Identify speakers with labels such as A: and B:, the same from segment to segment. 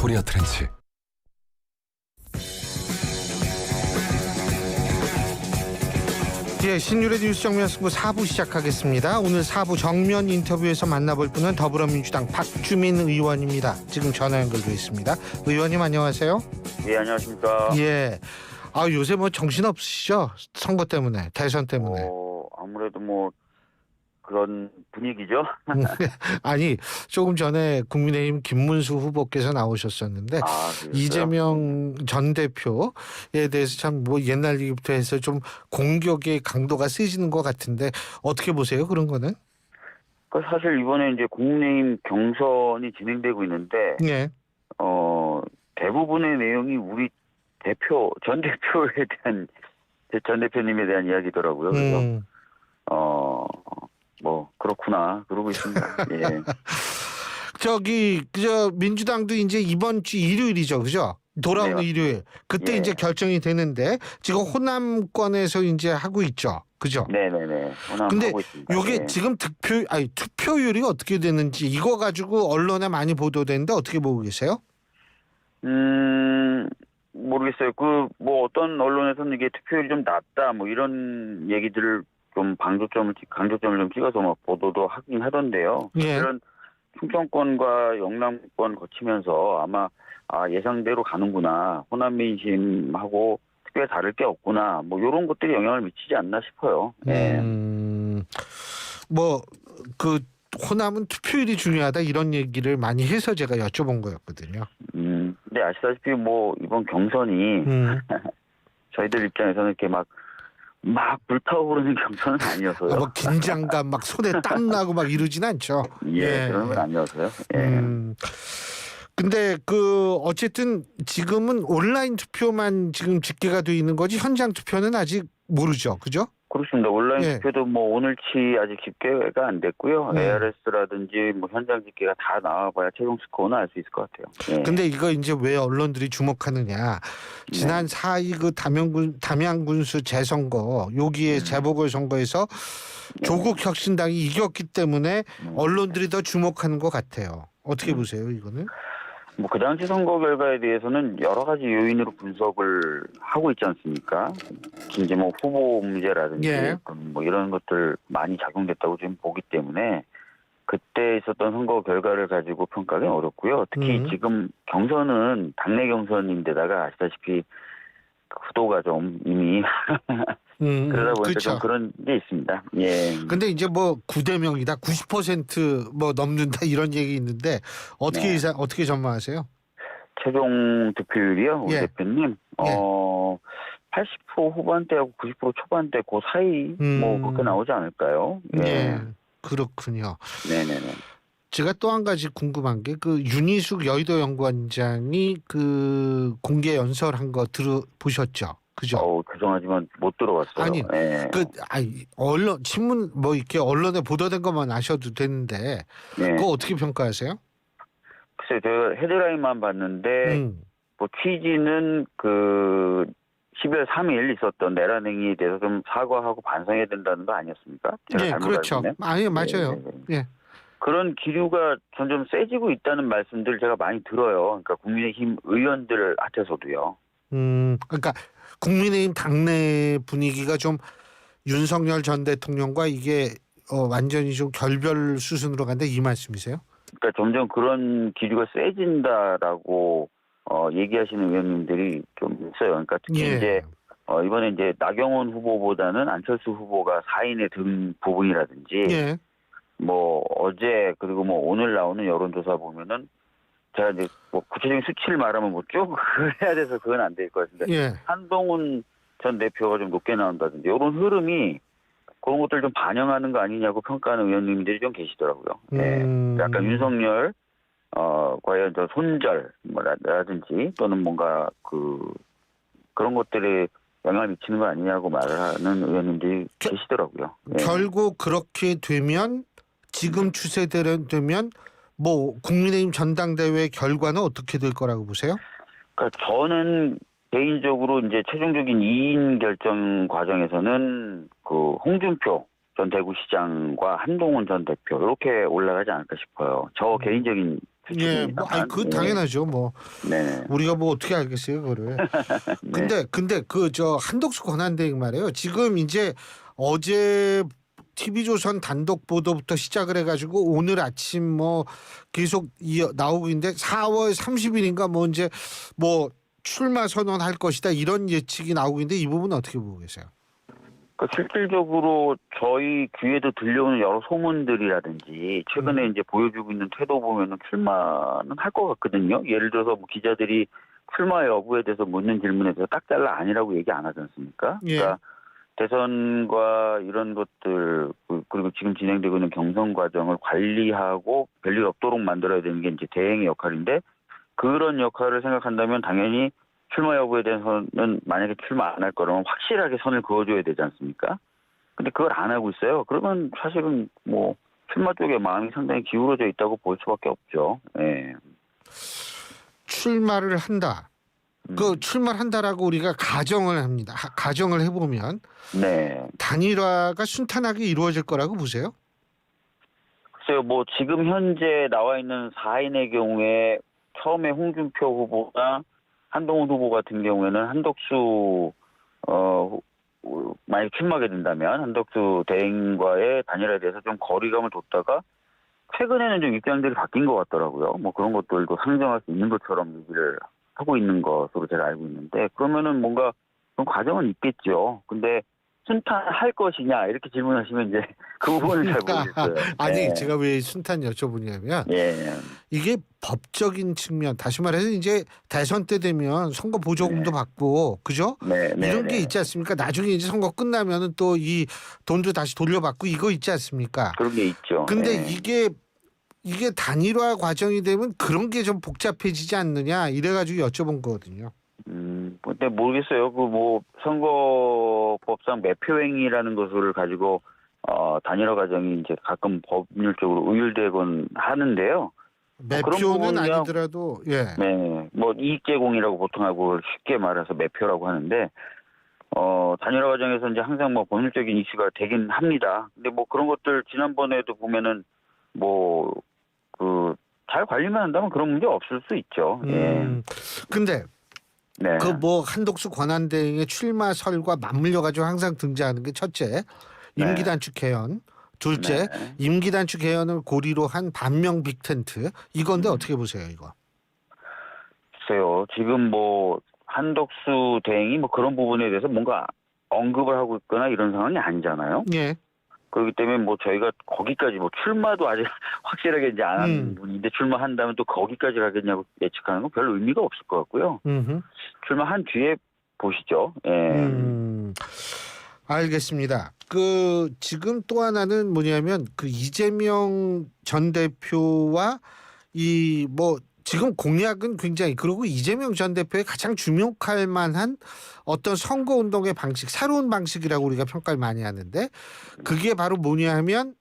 A: 코리아 트렌치.
B: 예, 신유의 뉴스 정면 승부 4부 시작하겠습니다. 오늘 4부 정면 인터뷰에서 만나볼 분은 더불어민주당 박주민 의원입니다. 지금 전화 연결돼 있습니다. 의원님 안녕하세요.
C: 예, 안녕하십니까.
B: 예. 아, 요새 뭐 정신 없으시죠? 선거 때문에, 대선 때문에.
C: 아무래도 뭐 그런 분위기죠.
B: 아니, 조금 전에 국민의힘 김문수 후보께서 나오셨었는데 이재명 전 대표에 대해서 참 뭐 옛날 얘기부터 해서 좀 공격의 강도가 세지는 것 같은데 어떻게 보세요? 그런 거는?
C: 사실 이번에 이제 국민의힘 경선이 진행되고 있는데
B: 예.
C: 대부분의 내용이 우리 전 대표님에 대한 이야기더라고요. 그래서 뭐 그렇구나 그러고 있습니다. 예.
B: 민주당도 이제 이번 주 일요일이죠, 그죠? 돌아오는
C: 네,
B: 일요일 그때
C: 예.
B: 이제 결정이 되는데 지금 호남권에서 이제 하고 있죠, 그죠?
C: 네네네.
B: 근데
C: 하고 있습니다.
B: 이게
C: 예.
B: 지금 투표율이 어떻게 되는지 이거 가지고 언론에 많이 보도되는데 어떻게 보고 계세요?
C: 모르겠어요. 뭐 어떤 언론에서는 이게 투표율이 좀 낮다 뭐 이런 얘기들을 좀 강조점을 좀 찍어서 막 보도도 하긴 하던데요.
B: 예.
C: 사실은 충청권과 영남권 거치면서 아마 예상대로 가는구나. 호남 민심하고 특별히 다를 게 없구나. 뭐 이런 것들이 영향을 미치지 않나 싶어요. 예.
B: 뭐 호남은 투표율이 중요하다 이런 얘기를 많이 해서 제가 여쭤본 거였거든요.
C: 근데 아시다시피 뭐 이번 경선이 저희들 입장에서는 이렇게 막 불타오르는 경선은 아니어서요.
B: 뭐 긴장감 막 손에 땀 나고 막 이러진 않죠.
C: 예, 그런 건 아니어서요. 예.
B: 근데 어쨌든 지금은 온라인 투표만 지금 집계가 돼 있는 거지 현장 투표는 아직 모르죠, 그죠?
C: 그렇습니다. 온라인
B: 예.
C: 투표도 뭐 오늘치 아직 집계가 안 됐고요. ARS라든지 뭐 현장 집계가 다 나와봐야 최종 스코어는 알 수 있을 것 같아요. 예.
B: 근데 이거 이제 왜 언론들이 주목하느냐? 지난 4.2 담양군수 재선거 여기에 재보궐선거에서 조국 혁신당이 이겼기 때문에 언론들이 더 주목하는 것 같아요. 어떻게 보세요, 이거는?
C: 뭐 그 당시 선거 결과에 대해서는 여러 가지 요인으로 분석을 하고 있지 않습니까? 이제 뭐 후보 문제라든지
B: 예.
C: 뭐 이런 것들 많이 작용됐다고 지금 보기 때문에 그때 있었던 선거 결과를 가지고 평가하기는 어렵고요. 특히 지금 경선은 당내 경선인데다가 아시다시피 구도가 좀 이미 그러다 보니까
B: 그렇죠.
C: 좀 그런 게 있습니다. 예.
B: 근데 이제 뭐 9대0이다, 90% 넘는다 이런 얘기 있는데 어떻게 전망하세요?
C: 최종 득표율이요, 우리
B: 예.
C: 대표님. 80% 후반대하고 90% 초반대 그 사이 뭐 그렇게 나오지 않을까요?
B: 예. 그렇군요.
C: 네네네.
B: 제가 또 한 가지 궁금한 게 윤희숙 여의도 연구원장이 공개 연설한 거 들어보셨죠? 그죠?
C: 죄송하지만 못 들어봤어요.
B: 아니,
C: 예.
B: 언론 신문 뭐 이렇게 언론에 보도된 것만 아셔도 되는데 그거 어떻게 평가하세요?
C: 글쎄요, 제가 헤드라인만 봤는데 뭐 취지는 12월 3일 있었던 내란 행위에 대해서 좀 사과하고 반성해야 된다는 거 아니었습니까?
B: 네, 그렇죠. 아니, 맞아요. 예.
C: 그런 기류가 점점 세지고 있다는 말씀들 제가 많이 들어요. 그러니까 국민의힘 의원들한테서도요.
B: 그러니까 국민의힘 당내 분위기가 좀 윤석열 전 대통령과 이게 완전히 좀 결별 수순으로 간다 이 말씀이세요?
C: 그러니까 점점 그런 기류가 세진다라고 얘기하시는 의원님들이 좀 있어요. 그러니까 특히 이제 이번에 이제 나경원 후보보다는 안철수 후보가 4인에 든 부분이라든지 뭐 어제 그리고 뭐 오늘 나오는 여론조사 보면은 제가 이제 뭐 구체적인 수치를 말하면 뭐 쭉 해야 돼서 그건 안 될 것 같은데 한동훈 전 대표가 좀 높게 나온다든지 이런 흐름이 그런 것들 좀 반영하는 거 아니냐고 평가하는 의원님들이 좀 계시더라고요. 약간 윤석열 과연 저 손절 뭐라든지 또는 뭔가 그런 것들에 영향을 미치는 거 아니냐고 말하는 의원님들이 계시더라고요.
B: 결국 그렇게 되면 지금 추세대로 되면 뭐 국민의힘 전당대회 결과는 어떻게 될 거라고 보세요?
C: 그러니까 저는 개인적으로 이제 최종적인 2인 결정 과정에서는 홍준표 전 대구시장과 한동훈 전 대표 이렇게 올라가지 않을까 싶어요. 저 개인적인
B: 예, 뭐, 아니, 그
C: 예.
B: 당연하죠. 뭐
C: 네.
B: 우리가 뭐 어떻게 알겠어요, 그거를.
C: 네.
B: 근데 그 저 한덕수 권한대행 말이에요. 지금 이제 어제 TV조선 단독 보도부터 시작을 해가지고 오늘 아침 뭐 계속 나오고 있는데 4월 30일인가 뭐 이제 뭐 출마 선언할 것이다 이런 예측이 나오고 있는데 이 부분은 어떻게 보고 계세요?
C: 실질적으로 저희 귀에도 들려오는 여러 소문들이라든지 최근에 이제 보여주고 있는 태도 보면은 출마는 할 것 같거든요. 예를 들어서 뭐 기자들이 출마 여부에 대해서 묻는 질문에 대해서 딱 잘라 아니라고 얘기 안 하지 않습니까?
B: 예.
C: 그러니까 대선과 이런 것들 그리고 지금 진행되고 있는 경선 과정을 관리하고 별일 없도록 만들어야 되는 게 이제 대행의 역할인데 그런 역할을 생각한다면 당연히 출마 여부에 대해서는 만약에 출마 안 할 거라면 확실하게 선을 그어줘야 되지 않습니까? 근데 그걸 안 하고 있어요. 그러면 사실은 뭐 출마 쪽에 마음이 상당히 기울어져 있다고 볼 수밖에 없죠. 예.
B: 출마를 한다. 그 출마를 한다라고 우리가 가정을 합니다. 가정을 해보면
C: 네.
B: 단일화가 순탄하게 이루어질 거라고 보세요?
C: 글쎄요, 뭐 지금 현재 나와 있는 4인의 경우에 처음에 홍준표 후보나 한동훈 후보 같은 경우에는 한덕수 만약 출마하게 된다면 한덕수 대행과의 단일화에 대해서 좀 거리감을 뒀다가 최근에는 좀 입장들이 바뀐 것 같더라고요. 뭐 그런 것들도 상정할 수 있는 것처럼 얘기를 하고 있는 것으로 제가 알고 있는데 그러면은 뭔가 그런 과정은 있겠죠. 근데 순탄할 것이냐 이렇게 질문하시면 이제 그 부분은 잘 모르겠어요.
B: 아니
C: 네.
B: 제가 왜 순탄 여쭤보냐면
C: 예.
B: 이게 법적인 측면 다시 말해서 이제 대선 때 되면 선거 보조금도
C: 네.
B: 받고 그죠?
C: 네.
B: 이런 게
C: 네.
B: 있지 않습니까? 나중에 이제 선거 끝나면은 또 이 돈도 다시 돌려받고 이거 있지 않습니까?
C: 그런 게 있죠.
B: 근데
C: 예.
B: 이게 단일화 과정이 되면 그런 게 좀 복잡해지지 않느냐 이래가지고 여쭤본 거거든요.
C: 근데 모르겠어요. 그 뭐 선거법상 매표행위라는 것을 가지고 단일화 과정이 이제 가끔 법률적으로 의율되곤 하는데요. 그런
B: 매표는
C: 부분이야
B: 아니더라도 예.
C: 네, 뭐 이익 제공이라고 보통 하고 쉽게 말해서 매표라고 하는데 단일화 과정에서 이제 항상 뭐 법률적인 이슈가 되긴 합니다. 근데 뭐 그런 것들 지난번에도 보면은 뭐 잘 관리만 한다면 그런 문제 없을 수 있죠. 예.
B: 근데
C: 네.
B: 그 뭐 한덕수 권한대행의 출마설과 맞물려 가지고 항상 등장하는 게 첫째 임기 단축 개헌, 둘째
C: 네.
B: 임기 단축 개헌을 고리로 한 반명 빅텐트 이건데 어떻게 보세요 이거?
C: 글쎄요. 지금 뭐 한덕수 대행이 뭐 그런 부분에 대해서 뭔가 언급을 하고 있거나 이런 상황이 아니잖아요.
B: 예.
C: 그렇기 때문에 뭐 저희가 거기까지 뭐 출마도 아직 확실하게 이제 안 한 분인데 출마한다면 또 거기까지 가겠냐고 예측하는 건 별 의미가 없을 것 같고요. 출마한 뒤에 보시죠. 예.
B: 알겠습니다. 그 지금 또 하나는 뭐냐면 그 이재명 전 대표와 이 뭐 지금 공약은 굉장히 그리고 이재명 전 대표의 가장 주목할 만한 어떤 선거 운동의 방식, 새로운 방식이라고 우리가 평가를 많이 하는데 그게 바로 뭐냐 하면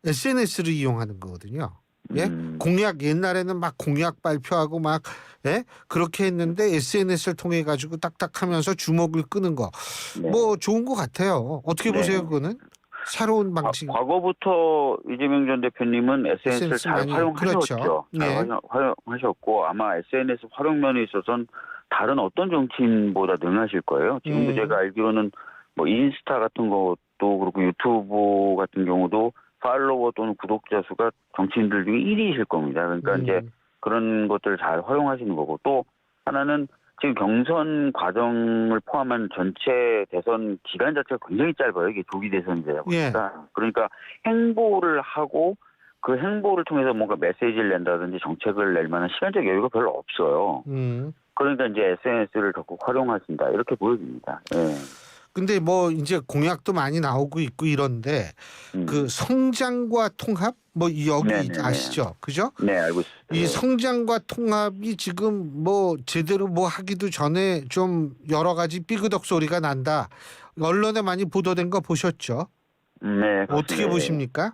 B: SNS를 이용하는 거거든요. 예? 공약 옛날에는 막 공약 발표하고 막 예? 그렇게 했는데 SNS를 통해 가지고 딱딱하면서 주목을 끄는 거.
C: 네.
B: 뭐 좋은 것 같아요. 어떻게
C: 네.
B: 보세요, 그거는? 새로운 방식.
C: 과거부터 이재명 전 대표님은 SNS를 잘
B: 많이,
C: 활용하셨죠.
B: 그렇죠.
C: 잘 활용하셨고 아마 SNS 활용면에 있어서는 다른 어떤 정치인보다 능하실 거예요. 지금도 제가 알기로는 뭐 인스타 같은 것도 그렇고 유튜브 같은 경우도 팔로워 또는 구독자 수가 정치인들 중에 1위이실 겁니다. 그러니까 이제 그런 것들을 잘 활용하시는 거고 또 하나는 지금 경선 과정을 포함한 전체 대선 기간 자체가 굉장히 짧아요. 이게 조기 대선이다 보니까. 그러니까 행보를 하고 그 행보를 통해서 뭔가 메시지를 낸다든지 정책을 낼 만한 시간적 여유가 별로 없어요. 그러니까 이제 SNS를 적극 활용하신다. 이렇게 보여집니다. 예.
B: 근데 뭐 이제 공약도 많이 나오고 있고 이런데 그 성장과 통합 뭐 여기
C: 네네네.
B: 아시죠? 그죠?
C: 네, 알고 있습니다.
B: 이 성장과 통합이 지금 뭐 제대로 뭐 하기도 전에 좀 여러 가지 삐그덕 소리가 난다. 언론에 많이 보도된 거 보셨죠?
C: 네.
B: 어떻게 보십니까?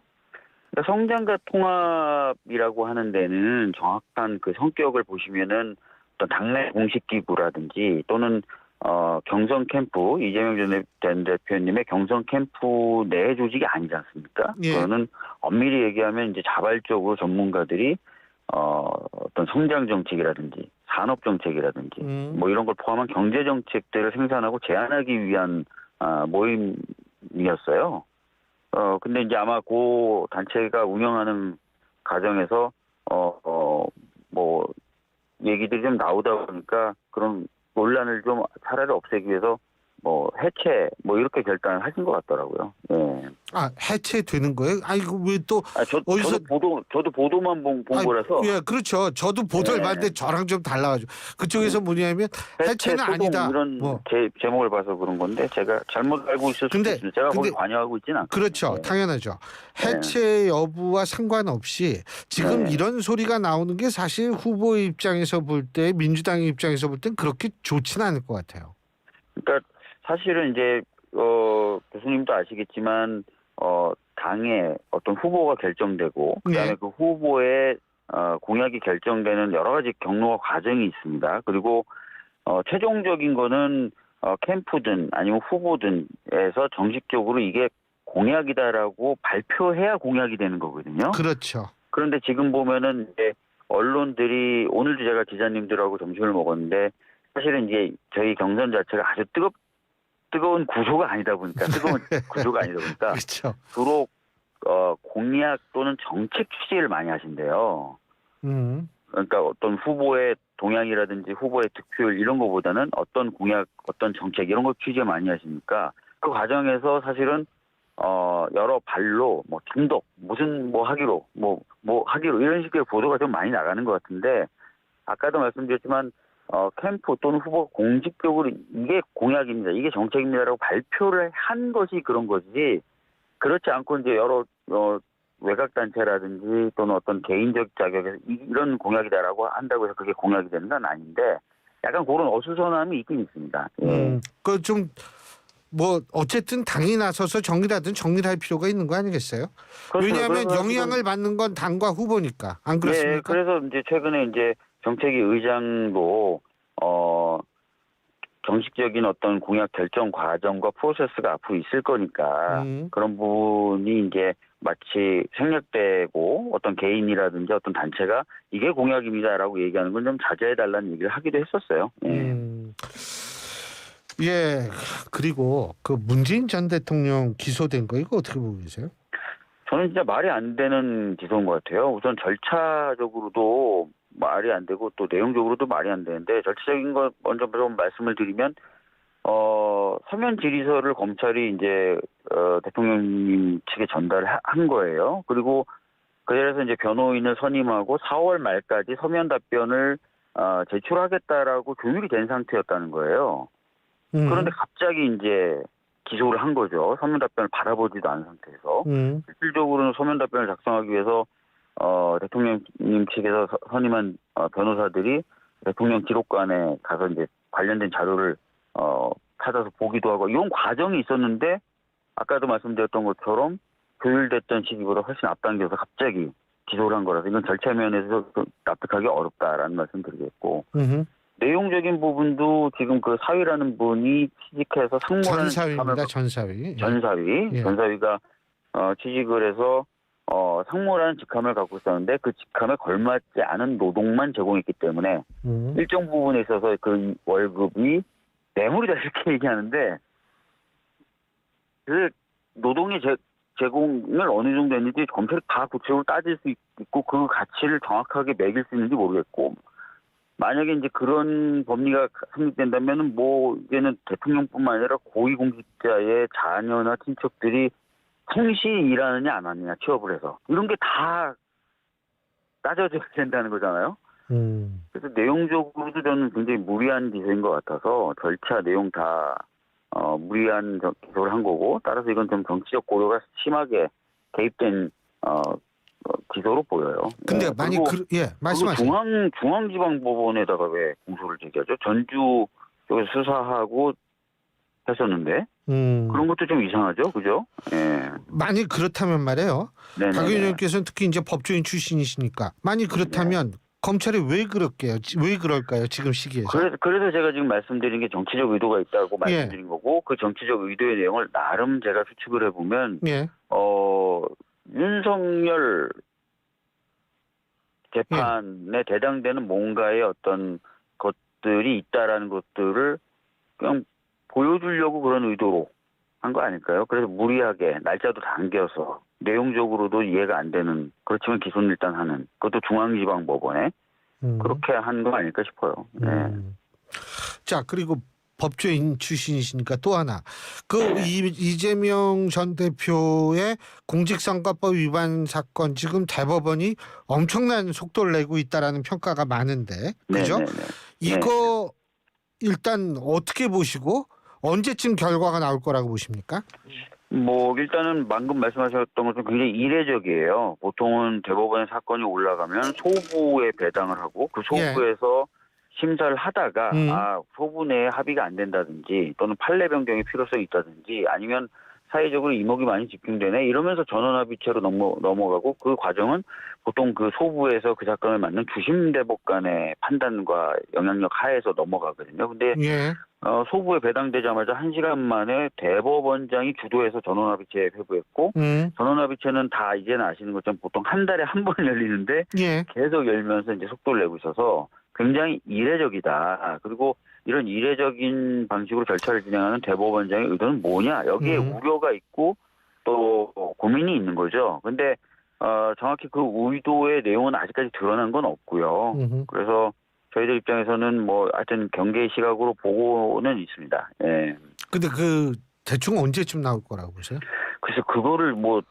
C: 그러니까 성장과 통합이라고 하는 데는 정확한 그 성격을 보시면은 어떤 당내 공식 기구라든지 또는 경선 캠프 이재명 전 대표님의 경선 캠프 내 조직이 아니지 않습니까?
B: 예.
C: 그거는 엄밀히 얘기하면 이제 자발적으로 전문가들이 어떤 성장 정책이라든지 산업 정책이라든지 뭐 이런 걸 포함한 경제 정책들을 생산하고 제안하기 위한 모임이었어요. 근데 이제 아마 그 단체가 운영하는 과정에서 뭐 얘기들이 좀 나오다 보니까 그런 논란을 좀 차라리 없애기 위해서 뭐 해체 뭐 이렇게 결단을 하신 것 같더라고요. 예.
B: 아, 해체되는 거예요? 아, 이거 왜 또 어디서
C: 저도 보도만 본 거라서.
B: 예, 그렇죠. 저도 보도를
C: 예.
B: 봤는데 저랑 좀 달라가지고 그쪽에서 뭐냐면
C: 해체
B: 해체는
C: 소동
B: 아니다.
C: 이런
B: 뭐
C: 제목을 봐서 그런 건데 제가 잘못 알고 있을 수도
B: 근데-
C: 있습니다. 제가 거기
B: 근데-
C: 관여하고 있지는 않거든요.
B: 그렇죠.
C: 예.
B: 당연하죠. 해체 여부와 상관없이 지금
C: 네.
B: 이런 소리가 나오는 게 사실 후보의 입장에서 볼 때 민주당의 입장에서 볼 땐 그렇게 좋지는 않을 것 같아요.
C: 그러니까 사실은 이제 교수님도 아시겠지만 당의 어떤 후보가 결정되고 그다음에
B: 네.
C: 그 후보의 공약이 결정되는 여러 가지 경로와 과정이 있습니다. 그리고 최종적인 거는 캠프든 아니면 후보든에서 정식적으로 이게 공약이다라고 발표해야 공약이 되는 거거든요.
B: 그렇죠.
C: 그런데 지금 보면은 이제 언론들이 오늘도 제가 기자님들하고 점심을 먹었는데 사실은 이제 저희 경선 자체가 아주 뜨거운 구조가 아니다 보니까 뜨거운 구조가 아니다 보니까
B: 그렇죠.
C: 주로 공약 또는 정책 취재를 많이 하신대요. 그러니까 어떤 후보의 동향이라든지 후보의 득표율 이런 거보다는 어떤 공약, 어떤 정책 이런 거 취재 많이 하시니까 그 과정에서 사실은 여러 발로 뭐 중독 무슨 뭐 하기로 뭐 하기로 이런 식의 보도가 좀 많이 나가는 것 같은데 아까도 말씀드렸지만 캠프 또는 후보가 공식적으로 이게 공약입니다, 이게 정책입니다라고 발표를 한 것이 그런 거지 그렇지 않고 이제 여러 외곽 단체라든지 또는 어떤 개인적 자격에서 이런 공약이다라고 한다고 해서 그게 공약이 되는 건 아닌데 약간 그런 어수선함이 있긴 있습니다.
B: 그 좀 뭐 어쨌든 당이 나서서 정리하든 정리를 할 필요가 있는 거 아니겠어요? 왜냐하면
C: 그래서
B: 영향을 받는 건 당과 후보니까 안
C: 네,
B: 그렇습니까?
C: 그래서 이제 최근에 이제 정책위 의장도 정식적인 어떤 공약 결정 과정과 프로세스가 앞으로 있을 거니까 그런 부분이 이제 마치 생략되고 어떤 개인이라든지 어떤 단체가 이게 공약입니다라고 얘기하는 건 좀 자제해달라는 얘기를 하기도 했었어요.
B: 예. 그리고 그 문재인 전 대통령 기소된 거 이거 어떻게 보고 계세요?
C: 저는 진짜 말이 안 되는 기소인 것 같아요. 우선 절차적으로도 말이 안 되고 또 내용적으로도 말이 안 되는데 절차적인 거 먼저 좀 말씀을 드리면 서면 질의서를 검찰이 이제 대통령님 측에 전달한 거예요. 그리고 그 자리에서 이제 변호인을 선임하고 4월 말까지 서면 답변을 제출하겠다라고 조율이 된 상태였다는 거예요. 그런데 갑자기 이제 기소를 한 거죠. 서면 답변을 받아보지도 않은 상태에서. 실질적으로는 서면 답변을 작성하기 위해서 대통령님 측에서 선임한 변호사들이 대통령 기록관에 가서 이제 관련된 자료를 찾아서 보기도 하고 이런 과정이 있었는데 아까도 말씀드렸던 것처럼 조율됐던 시기보다 훨씬 앞당겨서 갑자기 기소를 한 거라서 이건 절차 면에서 납득하기 어렵다라는 말씀 드리겠고 내용적인 부분도 지금 그 사위라는 분이 취직해서 상무라는
B: 전사위입니다. 전사위. 예.
C: 전사위가 취직을 해서 상무라는 직함을 갖고 있었는데 그 직함에 걸맞지 않은 노동만 제공했기 때문에 일정 부분에 있어서 그 월급이 뇌물이다 이렇게 얘기하는데 그 노동의 제공을 어느 정도 했는지 검찰이 다 구체적으로 따질 수 있고 그 가치를 정확하게 매길 수 있는지 모르겠고 만약에 이제 그런 법리가 성립된다면은 뭐 이제는 대통령뿐만 아니라 고위공직자의 자녀나 친척들이 성실히 일하느냐 안 하느냐 취업을 해서 이런 게 다 따져져야 된다는 거잖아요. 그래서 내용적으로도 저는 굉장히 무리한 기소인 것 같아서 절차 내용 다 무리한 기소를 한 거고 따라서 이건 좀 정치적 고려가 심하게 개입된 기소로 보여요.
B: 근데 만약 말씀하세요.
C: 중앙지방법원에다가 왜 공소를 제기하죠? 전주 쪽에서 수사하고 했었는데 그런 것도 좀 이상하죠, 그죠? 예.
B: 만약 그렇다면 말이에요. 박 의원님께서는 특히 이제 법조인 출신이시니까 만약 그렇다면 검찰이 왜 그럴까요? 지금 시기에서?
C: 그래서 제가 지금 말씀드린 게 정치적 의도가 있다고 말씀드린 거고 그 정치적 의도의 내용을 나름 제가 추측을 해보면 윤석열 재판에 대당되는 뭔가의 어떤 것들이 있다라는 것들을 그냥 보여주려고 그런 의도로 한 거 아닐까요? 그래서 무리하게 날짜도 당겨서 내용적으로도 이해가 안 되는, 그렇지만 기소는 일단 하는, 그것도 중앙지방법원에 그렇게 한 거 아닐까 싶어요. 네.
B: 자, 그리고 법조인 출신이시니까 또 하나. 이재명 전 대표의 공직선거법 위반 사건, 지금 대법원이 엄청난 속도를 내고 있다라는 평가가 많은데, 그죠?
C: 네네네.
B: 이거 일단 어떻게 보시고 언제쯤 결과가 나올 거라고 보십니까?
C: 뭐 일단은 방금 말씀하셨던 것은 굉장히 이례적이에요. 보통은 대법원에 사건이 올라가면 소부에 배당을 하고 그 소부에서 심사를 하다가 소부 내에 합의가 안 된다든지 또는 판례 변경의 필요성이 있다든지 아니면 사회적으로 이목이 많이 집중되네 이러면서 전원합의체로 넘어가고, 그 과정은 보통 그 소부에서 그 사건을 맡는 주심 대법관의 판단과 영향력 하에서 넘어가거든요. 근데 소부에 배당되자마자 1시간 만에 대법원장이 주도해서 전원합의체에 회부했고, 전원합의체는 다 이제는 아시는 것처럼 보통 한 달에 한 번 열리는데 계속 열면서 이제 속도를 내고 있어서 굉장히 이례적이다. 그리고 이런 이례적인 방식으로 절차를 진행하는 대법원장의 의도는 뭐냐? 여기에 우려가 있고 또 고민이 있는 거죠. 근데 정확히 그 의도의 내용은 아직까지 드러난 건 없고요. 그래서 저희들 입장에서는 뭐 하여튼 경계의 시각으로 보고는 있습니다. 예.
B: 근데 그 대충 언제쯤 나올 거라고 보세요?
C: 그래서 그거를 뭐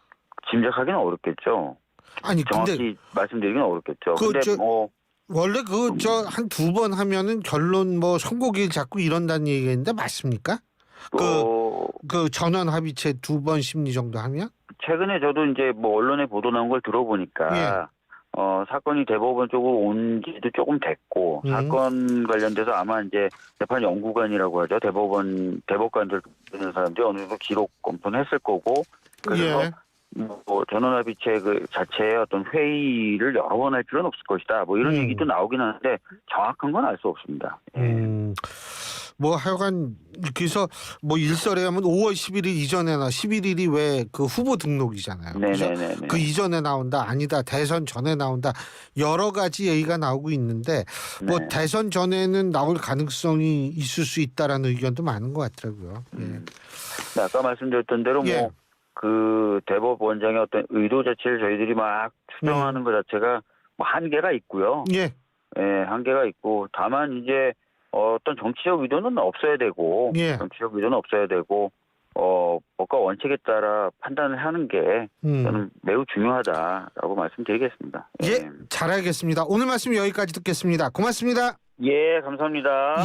C: 짐작하기는 어렵겠죠.
B: 아니
C: 정확히
B: 근데
C: 말씀드리기는 어렵겠죠. 근데
B: 원래 한 2번 하면은 결론 뭐 선고일 잡고 이런다는 얘기인데 맞습니까? 그 전원 합의체 2번 심리 정도 하면?
C: 최근에 저도 이제 뭐 언론에 보도 나온 걸 들어보니까 사건이 대법원 쪽으로 온 지도 조금 됐고 사건 관련돼서 아마 이제 재판 연구관이라고 하죠. 대법관들 되는 사람들이 어느 정도 기록 검토는 했을 거고, 그래서 뭐 전원합의체 그 자체의 어떤 회의를 여러 번 할 필요는 없을 것이다. 뭐 이런 얘기도 나오긴 하는데 정확한 건 알 수 없습니다.
B: 뭐 하여간 그래서 뭐 일설에 하면 5월 11일 이전에나 11일이 왜 그 후보 등록이잖아요.
C: 네네네.
B: 그 이전에 나온다, 아니다, 대선 전에 나온다, 여러 가지 얘기가 나오고 있는데 뭐 대선 전에는 나올 가능성이 있을 수 있다라는 의견도 많은 것 같더라고요.
C: 네, 아까 말씀드렸던 대로 뭐 그 대법원장의 어떤 의도 자체를 저희들이 막 추정하는 것 자체가 뭐 한계가 있고요. 한계가 있고, 다만 이제 어떤 정치적 의도는 없어야 되고, 법과 원칙에 따라 판단을 하는 게 저는 매우 중요하다라고 말씀드리겠습니다.
B: 잘 알겠습니다. 오늘 말씀 여기까지 듣겠습니다. 고맙습니다.
C: 감사합니다.